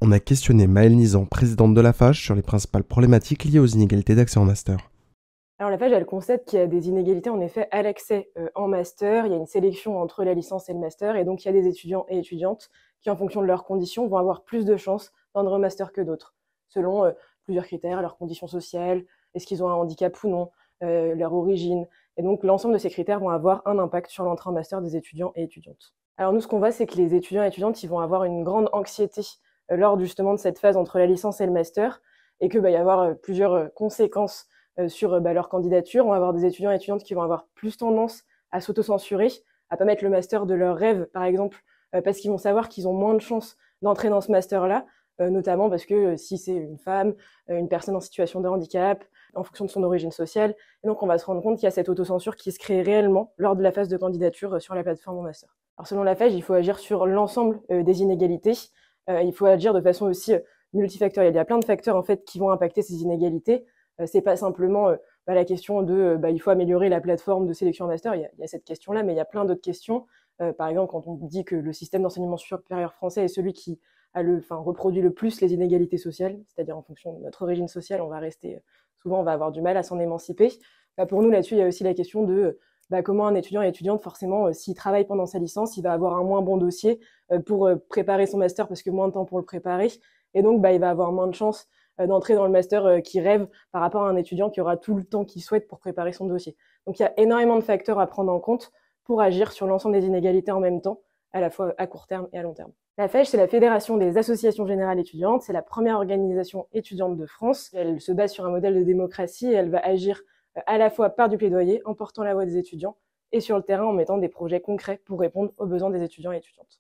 on a questionné Maëlle Nizan, présidente de la FAGE, sur les principales problématiques liées aux inégalités d'accès en master. Alors la FAGE, elle constate qu'il y a des inégalités en effet à l'accès en master. Il y a une sélection entre la licence et le master, et donc il y a des étudiants et étudiantes qui, en fonction de leurs conditions, vont avoir plus de chances d'entrer au master que d'autres, selon plusieurs critères, leurs conditions sociales, est-ce qu'ils ont un handicap ou non, leur origine. Et donc l'ensemble de ces critères vont avoir un impact sur l'entrée en master des étudiants et étudiantes. Alors nous, ce qu'on voit, c'est que les étudiants et étudiantes, ils vont avoir une grande anxiété lors justement de cette phase entre la licence et le master, et qu'il va y avoir plusieurs conséquences sur leur candidature. On va avoir des étudiants et étudiantes qui vont avoir plus tendance à s'autocensurer, à pas mettre le master de leur rêve, par exemple, parce qu'ils vont savoir qu'ils ont moins de chances d'entrer dans ce master-là, notamment parce que si c'est une femme, une personne en situation de handicap, en fonction de son origine sociale. Et donc, on va se rendre compte qu'il y a cette autocensure qui se crée réellement lors de la phase de candidature sur la plateforme en master. Alors, selon la FAGE, il faut agir sur l'ensemble des inégalités. Il faut agir de façon aussi multifactorielle. Il y a plein de facteurs en fait qui vont impacter ces inégalités. C'est pas simplement la question de il faut améliorer la plateforme de sélection en master. Il y a cette question-là, mais il y a plein d'autres questions. Par exemple, quand on dit que le système d'enseignement supérieur français est celui qui reproduit le plus les inégalités sociales, c'est-à-dire en fonction de notre origine sociale, souvent on va avoir du mal à s'en émanciper. Pour nous, là-dessus, il y a aussi la question de comment un étudiant et étudiante, forcément, s'il travaille pendant sa licence, il va avoir un moins bon dossier pour préparer son master parce que moins de temps pour le préparer. Et donc, il va avoir moins de chances d'entrer dans le master qu'il rêve par rapport à un étudiant qui aura tout le temps qu'il souhaite pour préparer son dossier. Donc, il y a énormément de facteurs à prendre en compte pour agir sur l'ensemble des inégalités en même temps, à la fois à court terme et à long terme. La FAGE, c'est la Fédération des associations générales étudiantes, c'est la première organisation étudiante de France. Elle se base sur un modèle de démocratie et elle va agir à la fois par du plaidoyer, en portant la voix des étudiants, et sur le terrain en mettant des projets concrets pour répondre aux besoins des étudiants et étudiantes.